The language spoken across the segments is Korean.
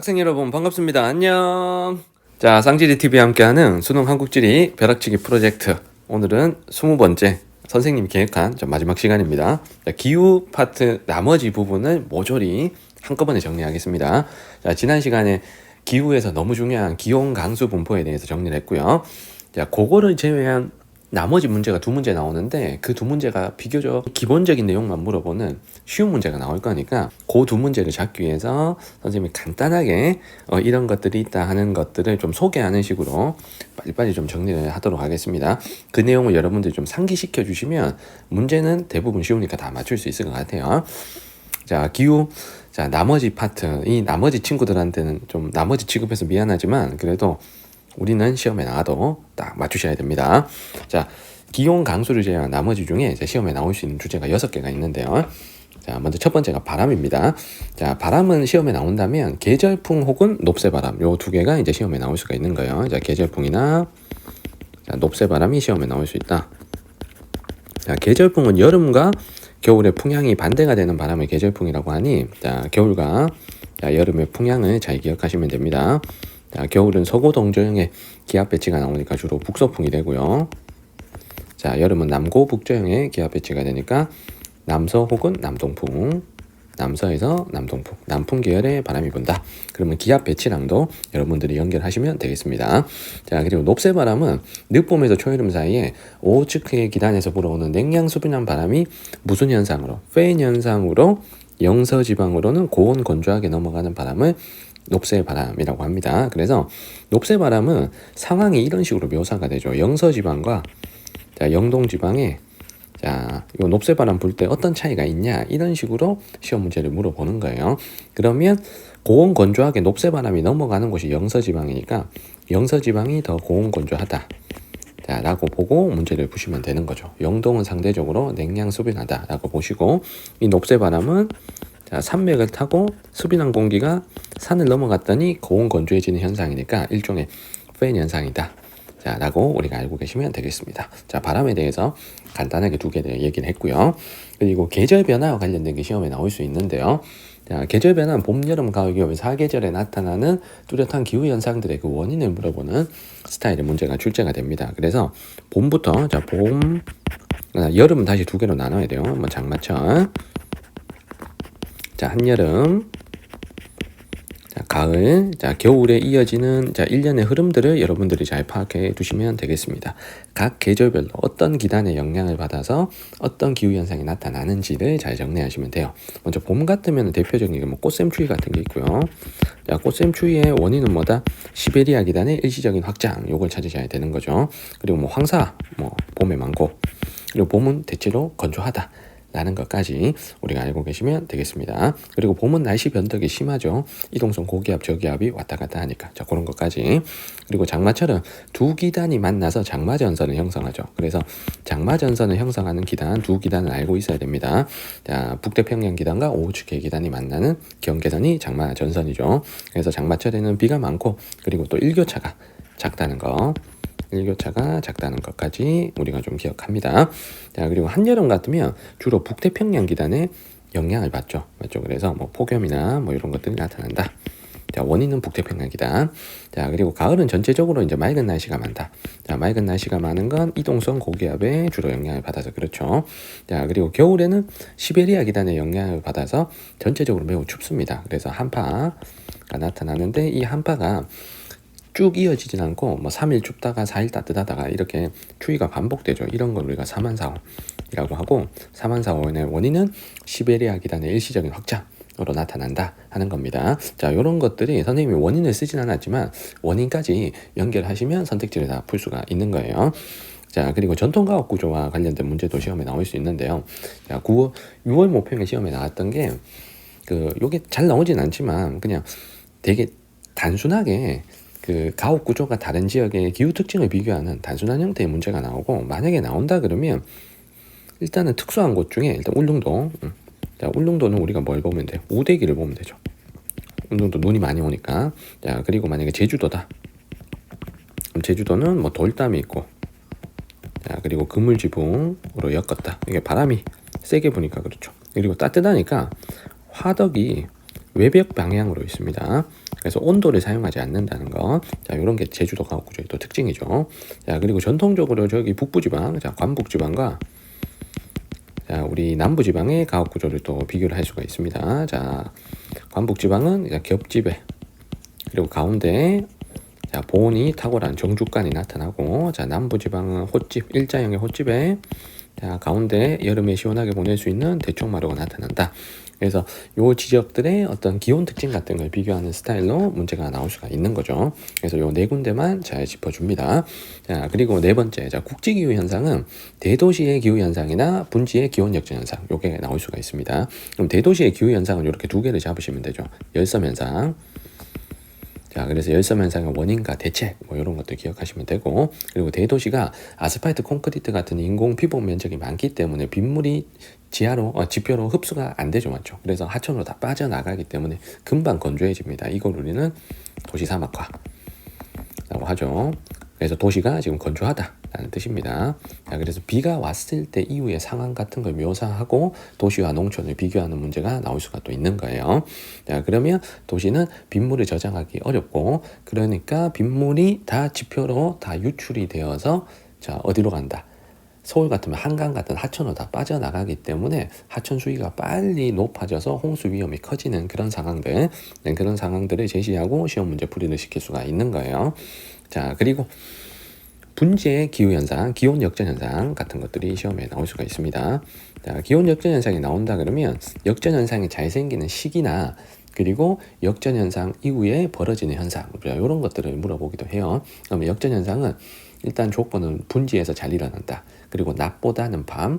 학생 여러분 반갑습니다. 안녕. 자, 쌍지리TV와 함께하는 수능 한국지리 벼락치기 프로젝트, 오늘은 20번째 선생님이 계획한 마지막 시간입니다. 자, 기후 파트 나머지 부분을 모조리 한꺼번에 정리하겠습니다. 자, 지난 시간에 기후에서 너무 중요한 기온 강수 분포에 대해서 정리를 했고요. 자, 그거를 제외한 나머지 문제가 두 문제 나오는데, 그 두 문제가 비교적 기본적인 내용만 물어보는 쉬운 문제가 나올 거니까 그 두 문제를 잡기 위해서 선생님이 간단하게 이런 것들이 있다 하는 것들을 좀 소개하는 식으로 빨리빨리 좀 정리를 하도록 하겠습니다. 그 내용을 여러분들이 좀 상기시켜 주시면 문제는 대부분 쉬우니까 다 맞출 수 있을 것 같아요. 자, 기후. 자, 나머지 파트, 이 나머지 친구들한테는 좀 나머지 취급해서 미안하지만 그래도 우리는 시험에 나와도 딱 맞추셔야 됩니다. 자, 기온 강수를 제외한 나머지 중에 시험에 나올 수 있는 주제가 6개가 있는데요. 자, 먼저 첫 번째가 바람입니다. 자, 바람은 시험에 나온다면 계절풍 혹은 높새바람, 요 두 개가 이제 시험에 나올 수가 있는 거예요. 자, 계절풍이나 높새바람이 시험에 나올 수 있다. 자, 계절풍은 여름과 겨울의 풍향이 반대가 되는 바람을 계절풍이라고 하니, 자, 겨울과 여름의 풍향을 잘 기억하시면 됩니다. 자, 겨울은 서고 동저형의 기압 배치가 나오니까 주로 북서풍이 되고요. 자, 여름은 남고 북저형의 기압 배치가 되니까 남서 혹은 남동풍, 남서에서 남동풍, 남풍 계열의 바람이 분다. 그러면 기압 배치랑도 여러분들이 연결하시면 되겠습니다. 자, 그리고 높새바람은 늦봄에서 초여름 사이에 오호츠크의 기단에서 불어오는 냉량 수분한 바람이 무슨 현상으로? 페인 현상으로 영서지방으로는 고온 건조하게 넘어가는 바람을 높새바람이라고 합니다. 그래서 높새바람은 상황이 이런 식으로 묘사가 되죠. 영서지방과 영동지방에 자, 이 높새바람 불 때 어떤 차이가 있냐, 이런 식으로 시험 문제를 물어보는 거예요. 그러면 고온 건조하게 높새바람이 넘어가는 곳이 영서지방이니까 영서지방이 더 고온 건조하다, 자, 라고 보고 문제를 푸시면 되는 거죠. 영동은 상대적으로 냉량 수빈하다 라고 보시고, 이 높새바람은 자, 산맥을 타고 수빈한 공기가 산을 넘어갔더니 고온 건조해지는 현상이니까 일종의 페인 현상이다, 자, 라고 우리가 알고 계시면 되겠습니다. 자, 바람에 대해서 간단하게 두 개 얘기를 했고요. 그리고 계절 변화와 관련된 게 시험에 나올 수 있는데요. 자, 계절 변화는 봄, 여름, 가을, 겨울 4계절에 나타나는 뚜렷한 기후 현상들의 그 원인을 물어보는 스타일의 문제가 출제가 됩니다. 그래서 봄부터, 자, 봄, 여름은 다시 두 개로 나눠야 돼요. 한번 장마철, 자, 한여름, 자, 가을, 자, 겨울에 이어지는 일련의 흐름들을 여러분들이 잘 파악해 두시면 되겠습니다. 각 계절별로 어떤 기단의 영향을 받아서 어떤 기후현상이 나타나는지를 잘 정리하시면 돼요. 먼저 봄 같으면 대표적인 게 꽃샘추위 같은 게 있고요. 자, 꽃샘추위의 원인은 뭐다? 시베리아 기단의 일시적인 확장, 요걸 찾으셔야 되는 거죠. 그리고 황사, 봄에 많고, 그리고 봄은 대체로 건조하다 라는 것까지 우리가 알고 계시면 되겠습니다. 그리고 봄은 날씨 변덕이 심하죠. 이동성 고기압, 저기압이 왔다 갔다 하니까. 자, 그런 것까지. 그리고 장마철은 두 기단이 만나서 장마전선을 형성하죠. 그래서 장마전선을 형성하는 기단, 두 기단을 알고 있어야 됩니다. 자, 북태평양 기단과 오호츠크의 기단이 만나는 경계선이 장마전선이죠. 그래서 장마철에는 비가 많고, 그리고 또 일교차가 작다는 거. 일교차가 작다는 것까지 우리가 좀 기억합니다. 자, 그리고 한여름 같으면 주로 북태평양 기단에 영향을 받죠. 맞죠? 그래서 폭염이나 이런 것들이 나타난다. 자, 원인은 북태평양 기단. 자, 그리고 가을은 전체적으로 이제 맑은 날씨가 많다. 자, 맑은 날씨가 많은 건 이동성 고기압에 주로 영향을 받아서 그렇죠. 자, 그리고 겨울에는 시베리아 기단의 영향을 받아서 전체적으로 매우 춥습니다. 그래서 한파가 나타나는데, 이 한파가 쭉 이어지진 않고 3일 춥다가 4일 따뜻하다가 이렇게 추위가 반복되죠. 이런 걸 우리가 사만사원이라고 하고, 사만사원의 원인은 시베리아 기단의 일시적인 확장으로 나타난다 하는 겁니다. 자, 이런 것들이 선생님이 원인을 쓰진 않았지만 원인까지 연결하시면 선택지를 다 풀 수가 있는 거예요. 자, 그리고 전통가옥 구조와 관련된 문제도 시험에 나올 수 있는데요. 자, 6월 모평에 시험에 나왔던 게 요게 잘 나오진 않지만 그냥 되게 단순하게 가옥 구조가 다른 지역의 기후 특징을 비교하는 단순한 형태의 문제가 나오고, 만약에 나온다 그러면 일단은 특수한 곳 중에 일단 울릉도, 자, 울릉도는 우리가 뭘 보면 돼요? 우대기를 보면 되죠. 울릉도 눈이 많이 오니까. 자, 그리고 만약에 제주도다. 그럼 제주도는 돌담이 있고, 자, 그리고 그물지붕으로 엮었다. 이게 바람이 세게 부니까 그렇죠. 그리고 따뜻하니까 화덕이 외벽 방향으로 있습니다. 그래서 온도를 사용하지 않는다는 거. 자, 이런 게 제주도 가옥구조의 또 특징이죠. 자, 그리고 전통적으로 저기 북부지방, 자, 관북지방과 자, 우리 남부지방의 가옥구조를 또 비교를 할 수가 있습니다. 자, 관북지방은 겹집에 그리고 가운데 자, 보온이 탁월한 정주간이 나타나고, 자, 남부지방은 호집, 일자형의 호집에 자, 가운데 여름에 시원하게 보낼 수 있는 대청마루가 나타난다. 그래서 요 지역들의 어떤 기온 특징 같은 걸 비교하는 스타일로 문제가 나올 수가 있는 거죠. 그래서 요 네 군데만 잘 짚어줍니다. 자, 그리고 네 번째, 자, 국지기후 현상은 대도시의 기후 현상이나 분지의 기온 역전 현상, 요게 나올 수가 있습니다. 그럼 대도시의 기후 현상은 이렇게 두 개를 잡으시면 되죠. 열섬 현상. 자, 그래서 열섬 현상의 원인과 대책 뭐 이런 것들 기억하시면 되고, 그리고 대도시가 아스팔트, 콘크리트 같은 인공 피복 면적이 많기 때문에 빗물이 지하로 지표로 흡수가 안 되죠, 맞죠? 그래서 하천으로 다 빠져나가기 때문에 금방 건조해집니다. 이걸 우리는 도시 사막화라고 하죠. 그래서 도시가 지금 건조하다라는 뜻입니다. 자, 그래서 비가 왔을 때 이후의 상황 같은 걸 묘사하고 도시와 농촌을 비교하는 문제가 나올 수가 또 있는 거예요. 자, 그러면 도시는 빗물을 저장하기 어렵고, 그러니까 빗물이 다 지표로 다 유출이 되어서 자, 어디로 간다? 서울 같으면 한강 같은 하천으로 다 빠져나가기 때문에 하천 수위가 빨리 높아져서 홍수 위험이 커지는 그런 상황들, 그런 상황들을 제시하고 시험 문제 풀이를 시킬 수가 있는 거예요. 자, 그리고 분지의 기후현상, 기온 역전 현상 같은 것들이 시험에 나올 수가 있습니다. 자, 기온 역전 현상이 나온다 그러면 역전 현상이 잘 생기는 시기나 그리고 역전 현상 이후에 벌어지는 현상, 이런 것들을 물어보기도 해요. 그러면 역전 현상은 일단 조건은 분지에서 잘 일어난다. 그리고 낮보다는 밤,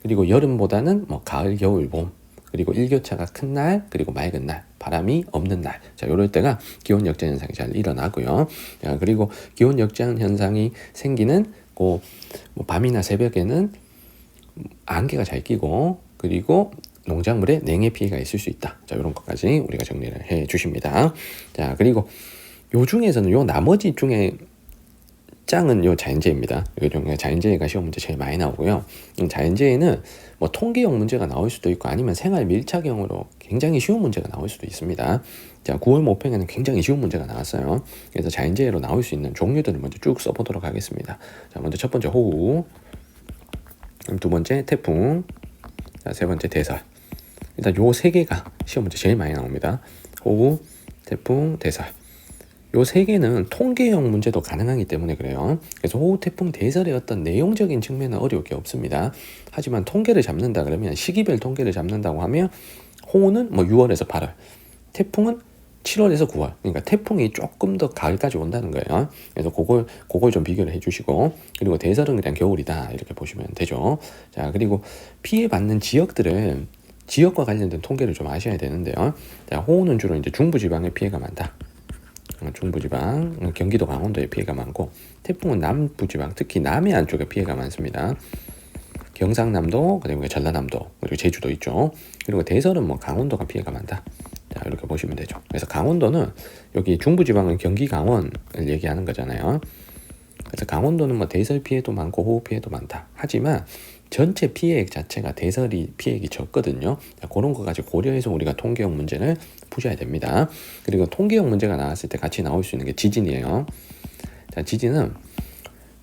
그리고 여름보다는 뭐 가을, 겨울, 봄, 그리고 일교차가 큰 날, 그리고 맑은 날, 바람이 없는 날. 자, 요럴 때가 기온 역전 현상이 잘 일어나고요. 자, 그리고 기온 역전 현상이 생기는 뭐 밤이나 새벽에는 안개가 잘 끼고, 그리고 농작물에 냉해 피해가 있을 수 있다. 자, 이런 것까지 우리가 정리를 해 주십니다. 자, 그리고 요 중에서는 요 나머지 중에 짱은 요 자연재해입니다. 요즘 자연재해가 시험 문제 제일 많이 나오고요. 자연재해는 뭐 통계형 문제가 나올 수도 있고 아니면 생활 밀착형으로 굉장히 쉬운 문제가 나올 수도 있습니다. 자, 9월 모평에는 굉장히 쉬운 문제가 나왔어요. 그래서 자연재해로 나올 수 있는 종류들을 먼저 쭉 써보도록 하겠습니다. 자, 먼저 첫 번째 호우, 두 번째 태풍, 자, 세 번째 대설. 일단 요 세 개가 시험 문제 제일 많이 나옵니다. 호우, 태풍, 대설. 요 세 개는 통계형 문제도 가능하기 때문에 그래요. 그래서 호우, 태풍, 대설의 어떤 내용적인 측면은 어려울 게 없습니다. 하지만 통계를 잡는다 그러면 시기별 통계를 잡는다고 하면 호우는 뭐 6월에서 8월, 태풍은 7월에서 9월. 그러니까 태풍이 조금 더 가을까지 온다는 거예요. 그래서 그걸 좀 비교를 해주시고, 그리고 대설은 그냥 겨울이다 이렇게 보시면 되죠. 자, 그리고 피해받는 지역들은 지역과 관련된 통계를 좀 아셔야 되는데요. 자, 호우는 주로 이제 중부지방에 피해가 많다. 중부지방, 경기도 강원도에 피해가 많고, 태풍은 남부지방, 특히 남해안 쪽에 피해가 많습니다. 경상남도, 그리고 전라남도, 그리고 제주도 있죠. 그리고 대설은 뭐 강원도가 피해가 많다. 자, 이렇게 보시면 되죠. 그래서 강원도는 여기 중부지방은 경기 강원을 얘기하는 거잖아요. 그래서 강원도는 뭐 대설 피해도 많고 호우 피해도 많다. 하지만 전체 피해액 자체가 대설이 피해액이 적거든요. 자, 그런 거 가지고 고려해서 우리가 통계형 문제를 푸셔야 됩니다. 그리고 통계형 문제가 나왔을 때 같이 나올 수 있는 게 지진이에요. 자, 지진은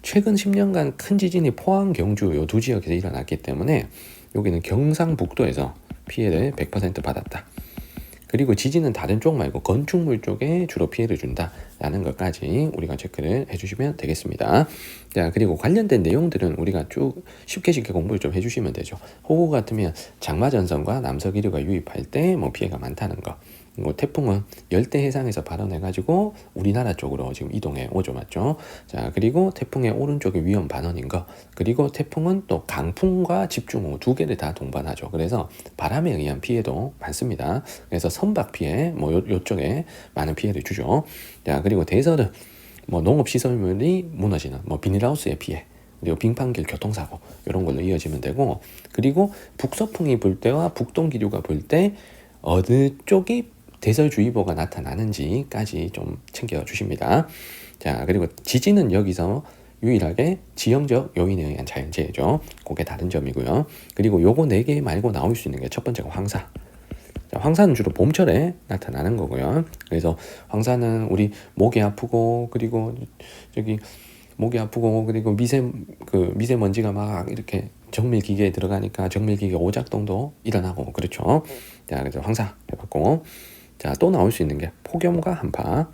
최근 10년간 큰 지진이 포항, 경주 요 두 지역에서 일어났기 때문에 여기는 경상북도에서 피해를 100% 받았다. 그리고 지진은 다른 쪽 말고 건축물 쪽에 주로 피해를 준다라는 것까지 우리가 체크를 해주시면 되겠습니다. 자, 그리고 관련된 내용들은 우리가 쭉 쉽게 공부를 좀 해주시면 되죠. 호우 같으면 장마전선과 남서기류가 유입할 때 뭐 피해가 많다는 거. 뭐 태풍은 열대 해상에서 발원해가지고 우리나라 쪽으로 지금 이동해 오죠, 맞죠? 자, 그리고 태풍의 오른쪽에 위험 반원인 거, 그리고 태풍은 또 강풍과 집중호우 두 개를 다 동반하죠. 그래서 바람에 의한 피해도 많습니다. 그래서 선박 피해, 뭐 요쪽에 많은 피해를 주죠. 자, 그리고 대설은 뭐 농업시설물이 무너지는 뭐 비닐하우스의 피해, 그리고 빙판길 교통사고 이런 걸로 이어지면 되고, 그리고 북서풍이 불 때와 북동기류가 불 때 어느 쪽이 대설주의보가 나타나는지까지 좀 챙겨주십니다. 자, 그리고 지진은 여기서 유일하게 지형적 요인에 의한 자연재해죠. 그게 다른 점이고요. 그리고 요거 4개 말고 나올 수 있는 게 첫 번째가 황사. 자, 황사는 주로 봄철에 나타나는 거고요. 그래서 황사는 우리 목이 아프고 그리고 저기 목이 아프고 그리고 미세먼지가 막 이렇게 정밀기계에 들어가니까 정밀기계 오작동도 일어나고 그렇죠. 자, 그래서 황사 해봤고, 자, 또 나올 수 있는 게 폭염과 한파.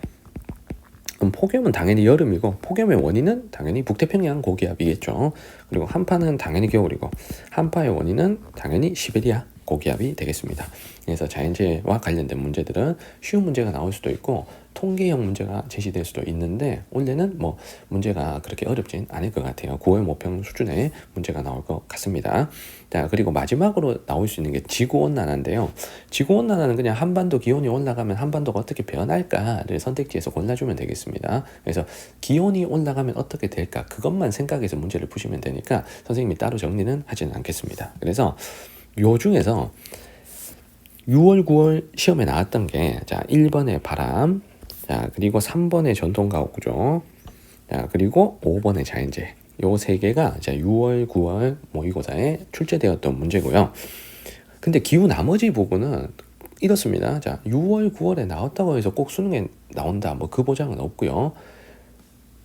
그럼 폭염은 당연히 여름이고 폭염의 원인은 당연히 북태평양 고기압이겠죠. 그리고 한파는 당연히 겨울이고 한파의 원인은 당연히 시베리아 고기압이 되겠습니다. 그래서 자연재해와 관련된 문제들은 쉬운 문제가 나올 수도 있고 통계형 문제가 제시될 수도 있는데 원래는 뭐 문제가 그렇게 어렵진 않을 것 같아요. 9월 모평 수준의 문제가 나올 것 같습니다. 자, 그리고 마지막으로 나올 수 있는 게 지구온난화인데요. 지구온난화는 그냥 한반도 기온이 올라가면 한반도가 어떻게 변할까를 선택지에서 골라주면 되겠습니다. 그래서 기온이 올라가면 어떻게 될까 그것만 생각해서 문제를 푸시면 되니까 선생님이 따로 정리는 하지는 않겠습니다. 그래서 요 중에서 6월, 9월 시험에 나왔던 게, 자, 1번의 바람, 자, 그리고 3번의 전통가옥구조, 자, 그리고 5번의 자연재해. 요 세 개가 자, 6월, 9월 모의고사에 출제되었던 문제고요. 근데 기후 나머지 부분은 이렇습니다. 자, 6월, 9월에 나왔다고 해서 꼭 수능에 나온다. 뭐 그 보장은 없고요.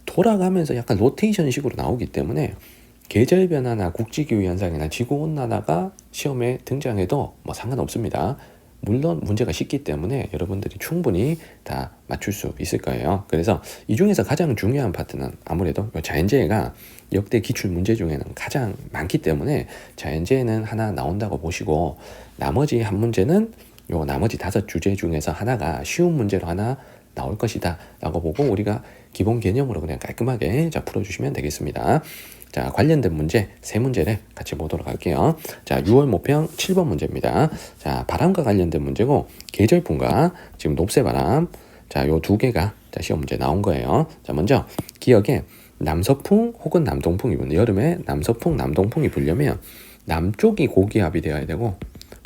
돌아가면서 약간 로테이션 식으로 나오기 때문에 계절 변화나 국지기후 현상이나 지구온난화가 시험에 등장해도 뭐 상관없습니다. 물론 문제가 쉽기 때문에 여러분들이 충분히 다 맞출 수 있을 거예요. 그래서 이 중에서 가장 중요한 파트는 아무래도 자연재해가 역대 기출 문제 중에는 가장 많기 때문에 자연재해는 하나 나온다고 보시고 나머지 한 문제는 요 나머지 5주제 중에서 하나가 쉬운 문제로 하나 나올 것이다 라고 보고 우리가 기본 개념으로 그냥 깔끔하게 자 풀어주시면 되겠습니다. 자, 관련된 문제 3문제를 같이 보도록 할게요. 자, 6월 모평 7번 문제입니다. 자, 바람과 관련된 문제고 계절풍과 지금 높새바람, 자, 요 2개가 자, 시험 문제 나온 거예요. 자, 먼저 기억에 남서풍 혹은 남동풍이 부는 여름에 남서풍, 남동풍이 불려면 남쪽이 고기압이 되어야 되고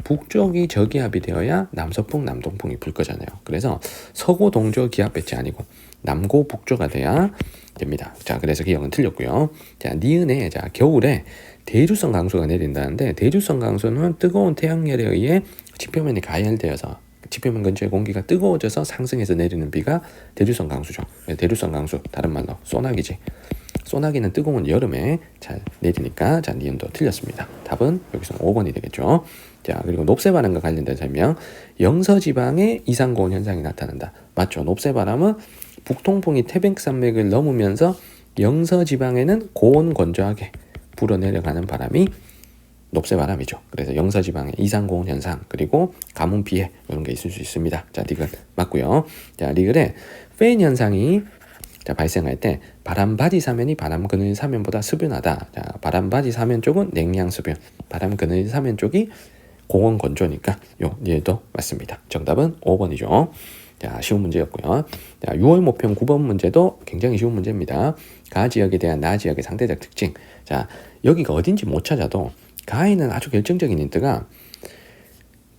북쪽이 저기압이 되어야 남서풍, 남동풍이 불 거잖아요. 그래서 서고 동조 기압 배치 아니고 남고 북조가 돼야 됩니다. 자, 그래서 기억은 틀렸고요. 자, 니은에 자, 겨울에 대류성 강수가 내린다는데 대류성 강수는 뜨거운 태양열에 의해 지표면이 가열되어서 지표면 근처의 공기가 뜨거워져서 상승해서 내리는 비가 대류성 강수죠. 대류성 강수, 다른 말로 소나기지. 소나기는 뜨거운 여름에 잘 내리니까 자, 니은도 틀렸습니다. 답은 여기서 5번이 되겠죠. 자, 그리고 높새바람과 관련된 설명. 영서지방에 이상고온 현상이 나타난다. 맞죠? 높새바람은 북동풍이 태백산맥을 넘으면서 영서지방에는 고온 건조하게 불어내려가는 바람이 높새바람이죠. 그래서 영서지방에 이상고온 현상 그리고 가뭄 피해 이런 게 있을 수 있습니다. 자, 리글 맞고요. 자, 리글에 페인 현상이 자, 발생할 때 바람 바지 사면이 바람 그늘 사면보다 수변하다. 자, 바람 바지 사면 쪽은 냉량 수변, 바람 그늘 사면 쪽이 고온 건조니까 요 얘도 맞습니다. 정답은 5번이죠. 자, 쉬운 문제였고요. 자, 6월 모평 9번 문제도 굉장히 쉬운 문제입니다. 가 지역에 대한 나 지역의 상대적 특징. 자, 여기가 어딘지 못 찾아도 가에는 아주 결정적인 힌트가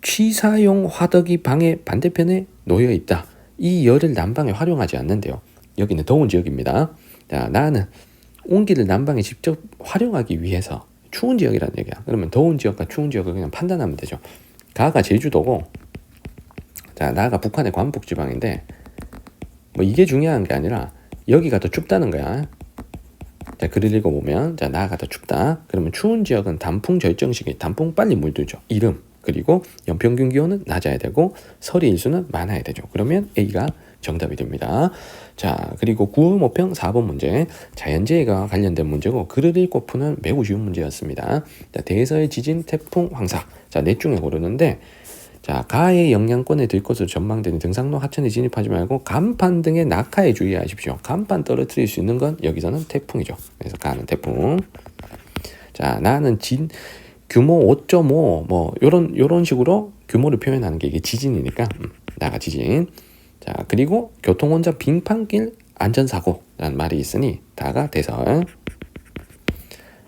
취사용 화덕이 방의 반대편에 놓여 있다. 이 열을 난방에 활용하지 않는데요. 여기는 더운 지역입니다. 자, 나는 온기를 난방에 직접 활용하기 위해서 추운 지역이라는 얘기야. 그러면 더운 지역과 추운 지역을 그냥 판단하면 되죠. 가가 제주도고, 자, 나가 북한의 광복지방인데, 뭐 이게 중요한 게 아니라 여기가 더 춥다는 거야. 자, 글을 읽어보면, 자, 나가 더 춥다. 그러면 추운 지역은 단풍 절정 시기, 단풍 빨리 물들죠. 이름. 그리고 연평균 기온은 낮아야 되고 서리 일수는 많아야 되죠. 그러면 A가 정답이 됩니다. 자, 그리고 9월 모평 4번 문제, 자연재해가 관련된 문제고 글을 읽고 푸는 매우 쉬운 문제였습니다. 자, 대서의 지진, 태풍, 황사. 자, 넷 중에 고르는데, 자, 가의 영향권에 들 것으로 전망되는 등산로 하천에 진입하지 말고 간판 등의 낙하에 주의하십시오. 간판 떨어뜨릴 수 있는 건 여기서는 태풍이죠. 그래서 가는 태풍. 자, 나는 규모 5.5 뭐 요런 식으로 규모를 표현하는 게 이게 지진이니까 나가 지진. 자, 그리고 교통혼잡 빙판길 안전사고라는 말이 있으니 다가 대설.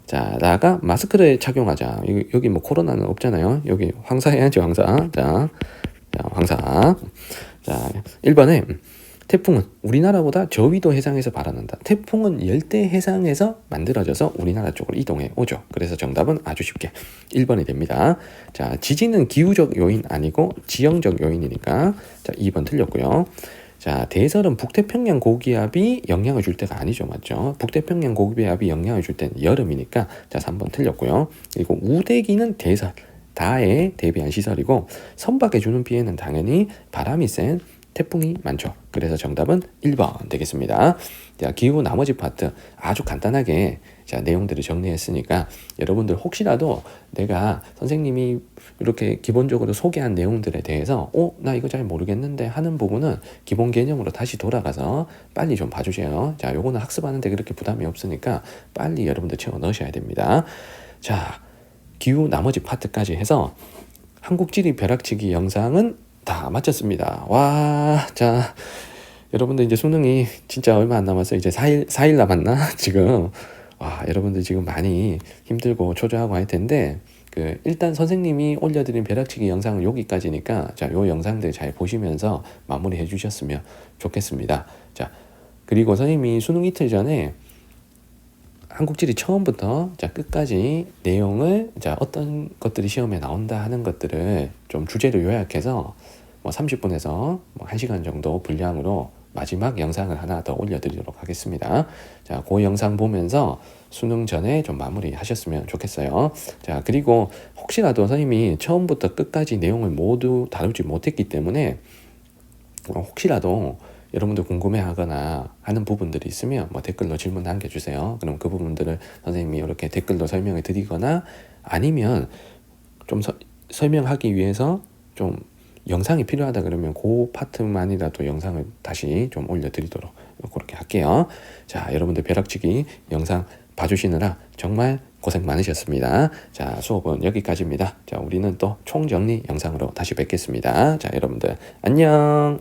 자, 나가 마스크를 착용하자. 여기 뭐 코로나는 없잖아요. 여기 황사 해야죠, 황사. 자, 황사. 자, 1번에 태풍은 우리나라보다 저위도 해상에서 발원한다. 태풍은 열대 해상에서 만들어져서 우리나라 쪽으로 이동해 오죠. 그래서 정답은 아주 쉽게 1번이 됩니다. 자, 지진은 기후적 요인 아니고 지형적 요인이니까 자, 2번 틀렸고요. 자, 대설은 북태평양 고기압이 영향을 줄 때가 아니죠. 맞죠? 북태평양 고기압이 영향을 줄 때는 여름이니까 자, 3번 틀렸고요. 그리고 우대기는 대설, 다에 대비한 시설이고 선박에 주는 피해는 당연히 바람이 센 태풍이 많죠. 그래서 정답은 1번 되겠습니다. 자, 기후 나머지 파트 아주 간단하게 자, 내용들을 정리했으니까 여러분들 혹시라도 내가 선생님이 이렇게 기본적으로 소개한 내용들에 대해서 나 이거 잘 모르겠는데 하는 부분은 기본 개념으로 다시 돌아가서 빨리 좀 봐주세요. 자, 요거는 학습하는데 그렇게 부담이 없으니까 빨리 여러분들 채워 넣으셔야 됩니다. 자, 기후 나머지 파트까지 해서 한국지리 벼락치기 영상은 다 마쳤습니다. 와, 자, 여러분들 이제 수능이 진짜 얼마 안 남았어요. 이제 4일 남았나? 지금. 와, 여러분들 지금 많이 힘들고 초조하고 할 텐데, 일단 선생님이 올려드린 벼락치기 영상은 여기까지니까, 자, 요 영상들 잘 보시면서 마무리 해주셨으면 좋겠습니다. 자, 그리고 선생님이 수능 이틀 전에 한국지리 처음부터 자 끝까지 내용을 자 어떤 것들이 시험에 나온다 하는 것들을 좀 주제를 요약해서 뭐 30분에서 뭐 1시간 정도 분량으로 마지막 영상을 하나 더 올려드리도록 하겠습니다. 자, 그 영상 보면서 수능 전에 좀 마무리 하셨으면 좋겠어요. 자, 그리고 혹시라도 선생님이 처음부터 끝까지 내용을 모두 다루지 못했기 때문에 혹시라도 여러분들 궁금해하거나 하는 부분들이 있으면 뭐 댓글로 질문 남겨주세요. 그럼 그 부분들을 선생님이 이렇게 댓글로 설명을 드리거나 아니면 좀 설명하기 위해서 좀 영상이 필요하다 그러면 그 파트만이라도 영상을 다시 좀 올려드리도록 그렇게 할게요. 자, 여러분들 벼락치기 영상 봐주시느라 정말 고생 많으셨습니다. 자, 수업은 여기까지입니다. 자, 우리는 또 총정리 영상으로 다시 뵙겠습니다. 자, 여러분들 안녕.